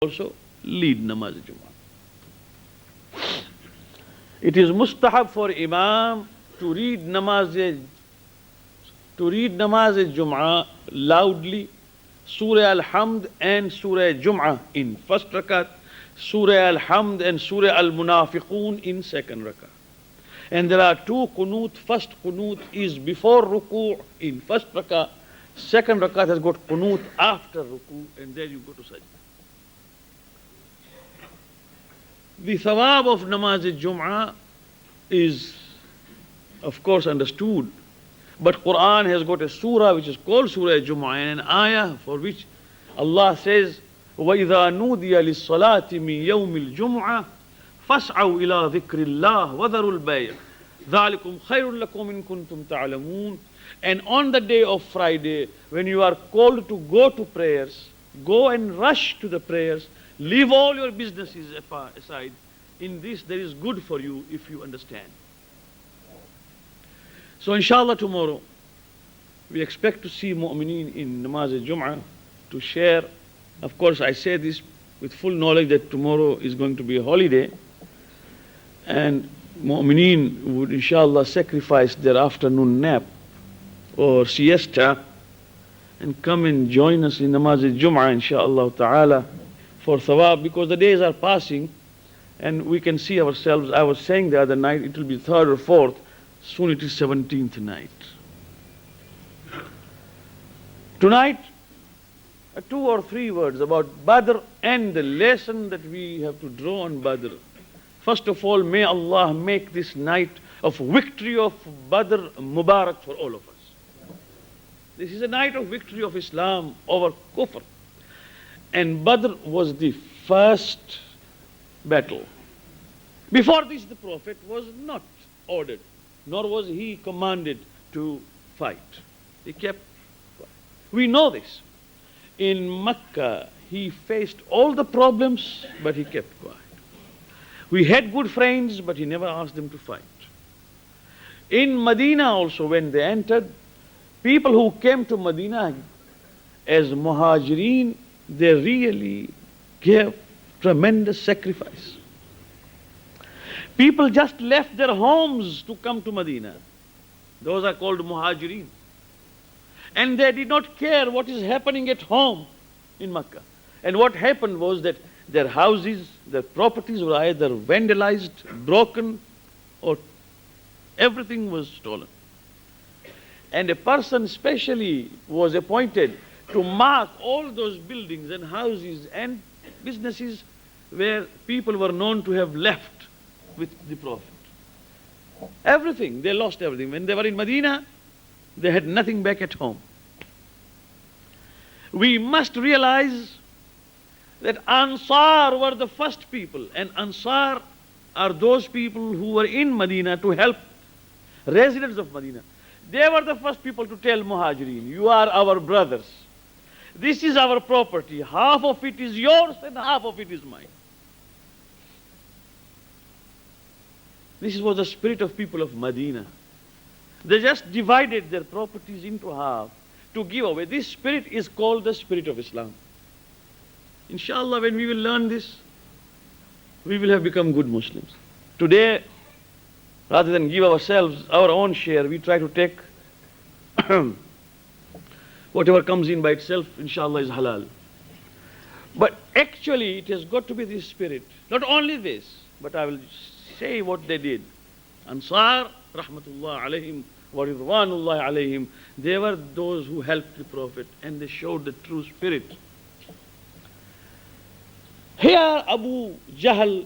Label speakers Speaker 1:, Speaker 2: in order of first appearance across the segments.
Speaker 1: also lead namaz Jumu'ah. It is mustahab for Imam to read namaz Jumu'ah loudly, Surah Al-Hamd and Surah Jumu'ah in first rakat, Surah Al-Hamd and Surah Al-Munafiqun in second rakat. And there are two qunut. First qunut is before ruku' in first rakat. Second rakat has got qunut after ruku', and there you go to sajda. The thawab of namaz Jumu'ah is, of course, understood. But Quran has got a surah which is called Surah Jumu'ah, and an ayah for which Allah says, وَإِذَا نُودِيَ لِلصَّلَاةِ مِنْ يَوْمِ الْجُمُعَةِ فَاسْعَوْا إِلَىٰ ذِكْرِ اللَّهِ وَذَرُوا الْبَيْعَ ذَلِكُمْ خَيْرٌ لَكُمْ إِن كُنتُمْ تَعْلَمُونَ. And on the day of Friday, when you are called to go to prayers, go and rush to the prayers, leave all your businesses aside. In this there is good for you if you understand. So inshallah tomorrow, we expect to see mu'mineen in namaz Jumu'ah to share. Of course, I say this with full knowledge that tomorrow is going to be a holiday, and mu'mineen would inshallah sacrifice their afternoon nap or siesta and come and join us in namaz Jumu'ah inshallah ta'ala for thawab, because the days are passing and we can see ourselves. I was saying the other night, it will be 3rd or 4th, soon it is 17th night. Tonight, 2 or 3 words about Badr and the lesson that we have to draw on Badr. First of all, may Allah make this night of victory of Badr Mubarak for all of us. This is a night of victory of Islam over Kufr. And Badr was the first battle. Before this, the Prophet was not ordered, nor was he commanded to fight. He kept quiet. We know this. In Mecca, he faced all the problems, but he kept quiet. We had good friends, but he never asked them to fight. In Medina also, when they entered, people who came to Medina as muhajireen, they really gave tremendous sacrifice. People just left their homes to come to Medina. Those are called muhajireen. And they did not care what is happening at home in Mecca. And what happened was that their houses, their properties were either vandalized, broken, or everything was stolen. And a person specially was appointed to mark all those buildings and houses and businesses where people were known to have left with the Prophet. Everything, they lost everything. When they were in Medina, they had nothing back at home. We must realize that Ansar were the first people, and Ansar are those people who were in Medina to help residents of Medina. They were the first people to tell Muhajireen, you are our brothers. This is our property. Half of it is yours and half of it is mine. This was the spirit of people of Medina. They just divided their properties into half to give away. This spirit is called the spirit of Islam. Inshallah, when we will learn this, we will have become good Muslims. Today, rather than give ourselves our own share, we try to take whatever comes in by itself, inshallah, is halal. But actually, it has got to be this spirit. Not only this, but I will say what they did. Ansar, rahmatullah alayhim, wa ridwanullah alayhim, they were those who helped the Prophet, and they showed the true spirit. Here, Abu Jahl,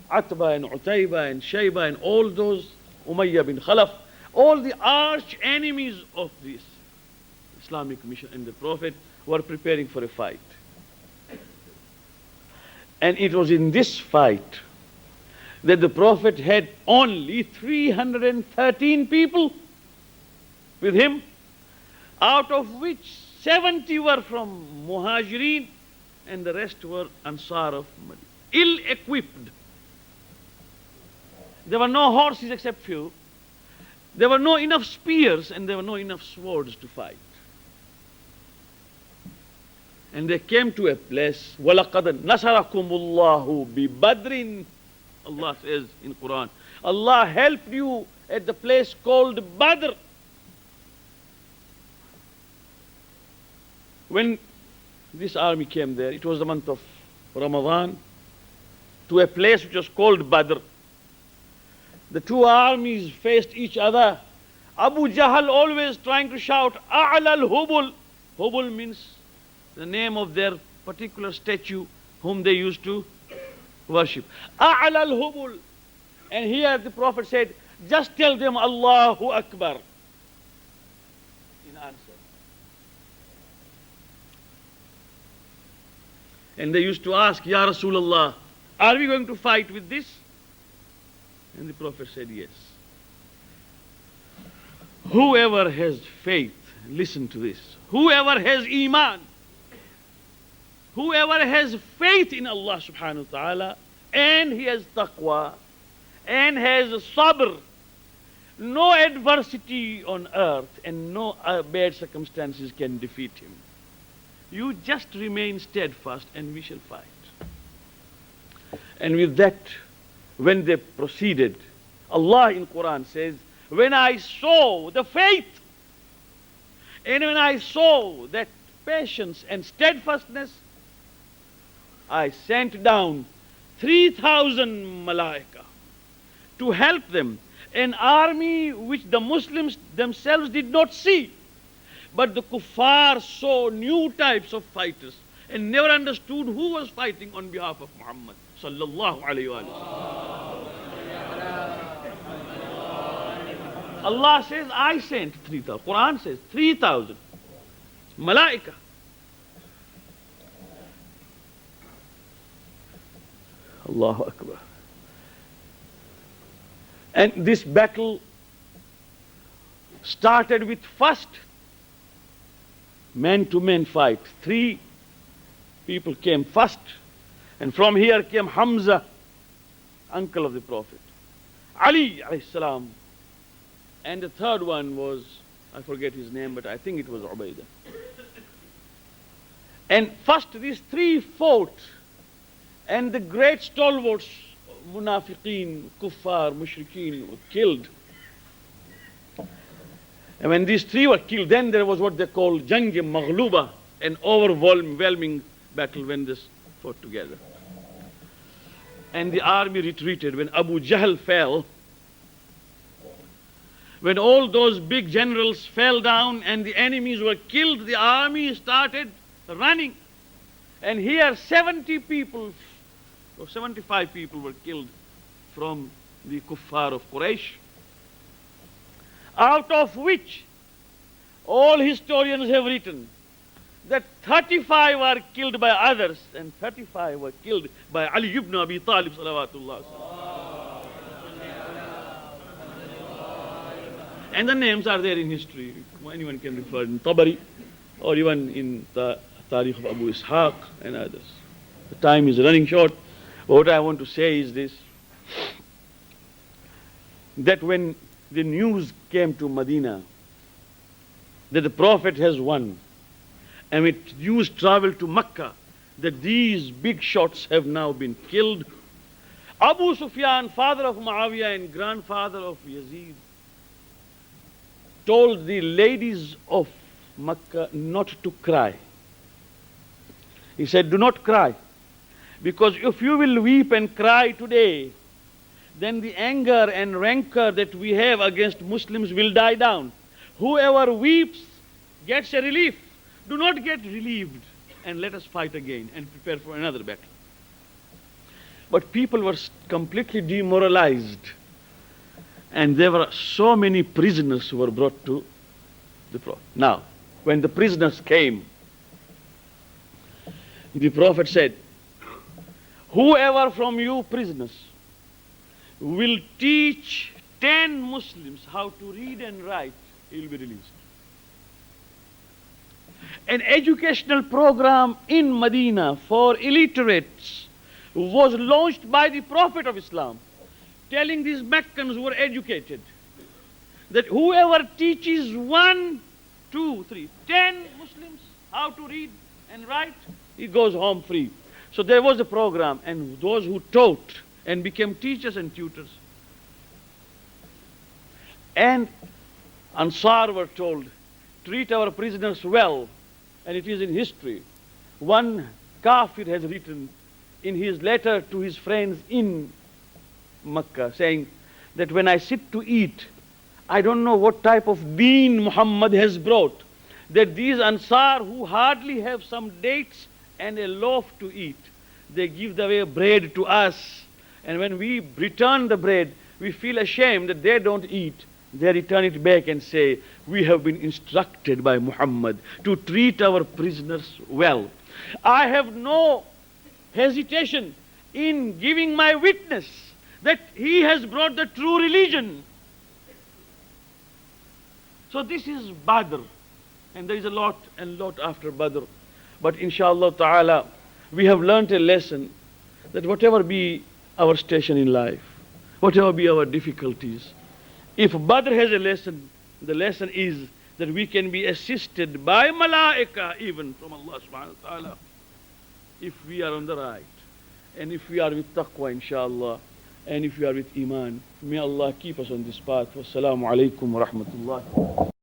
Speaker 1: Atba and Utayba and Shayba and all those, Umayyah bin Khalaf, all the arch enemies of this Islamic mission and the Prophet were preparing for a fight. And it was in this fight that the Prophet had only 313 people with him, out of which 70 were from Muhajireen and the rest were Ansar of Medina, ill-equipped. There were no horses except few. There were no enough spears and there were no enough swords to fight. And they came to a place, وَلَقَدْ نَصَرَكُمُ اللَّهُ بِبَدْرٍ. Allah says in Quran, Allah helped you at the place called Badr. When this army came there, it was the month of Ramadan, to a place which was called Badr. The two armies faced each other. Abu Jahl always trying to shout, A'la al-Hubul. Hubul means the name of their particular statue whom they used to worship. A'la al-Hubul. And here the Prophet said, just tell them Allahu Akbar in answer. And they used to ask, Ya Rasulullah, are we going to fight with this? And the Prophet said, yes. Whoever has faith, listen to this. Whoever has iman, whoever has faith in Allah subhanahu wa ta'ala, and he has taqwa, and has sabr, no adversity on earth and no bad circumstances can defeat him. You just remain steadfast and we shall fight. And with that, when they proceeded, Allah in Quran says, when I saw the faith, and when I saw that patience and steadfastness, I sent down 3,000 malaika to help them, an army which the Muslims themselves did not see. But the kuffar saw new types of fighters and never understood who was fighting on behalf of Muhammad sallallahu alayhi wa sallam. Allah says, I sent 3,000. Quran says 3,000 malaika. Allahu Akbar. And this battle started with first man-to-man fight. 3 people came first, and from here came Hamza, uncle of the Prophet, Ali alayhi salam, and the third one was, I forget his name, but I think it was Ubaidah. And first these 3 fought, and the great stalwarts, munafiqeen, kuffar, mushrikeen, were killed. And when these 3 were killed, then there was what they call Jang-e Maghluba, an overwhelming battle when they fought together. And the army retreated. When Abu Jahl fell, when all those big generals fell down and the enemies were killed, the army started running. And here 70 people, or 75 people were killed from the kuffar of Quraysh, out of which all historians have written that 35 were killed by others and 35 were killed by Ali ibn Abi Talib salawatullah. And the names are there in history. Anyone can refer in Tabari or even in the Tarikh of Abu Ishaq and others. The time is running short. What I want to say is this, that when the news came to Medina that the Prophet has won, and with news traveled to Mecca that these big shots have now been killed, Abu Sufyan, father of Muawiyah and grandfather of Yazid, told the ladies of Mecca not to cry. He said, do not cry, because if you will weep and cry today, then the anger and rancor that we have against Muslims will die down. Whoever weeps gets a relief. Do not get relieved, and let us fight again and prepare for another battle. But people were completely demoralized, and there were so many prisoners who were brought to the Prophet. Now, when the prisoners came, the Prophet said, whoever from you prisoners will teach 10 Muslims how to read and write, he will be released. An educational program in Medina for illiterates was launched by the Prophet of Islam, telling these Meccans who were educated that whoever teaches 1, 2, 3, 10 Muslims how to read and write, he goes home free. So there was a program, and those who taught and became teachers and tutors. And Ansar were told, treat our prisoners well. And it is in history. One kafir has written in his letter to his friends in Mecca, saying that when I sit to eat, I don't know what type of deen Muhammad has brought, that these Ansar who hardly have some dates and a loaf to eat, they give away bread to us. And when we return the bread, we feel ashamed that they don't eat. They return it back and say, we have been instructed by Muhammad to treat our prisoners well. I have no hesitation in giving my witness that he has brought the true religion. So this is Badr. And there is a lot and lot after Badr. But inshallah ta'ala, we have learnt a lesson that whatever be our station in life, whatever be our difficulties, if Badr has a lesson, the lesson is that we can be assisted by malaika even from Allah subhanahu wa ta'ala if we are on the right, and if we are with taqwa inshallah, and if we are with iman. May Allah keep us on this path. Wassalamu alaikum wa rahmatullah.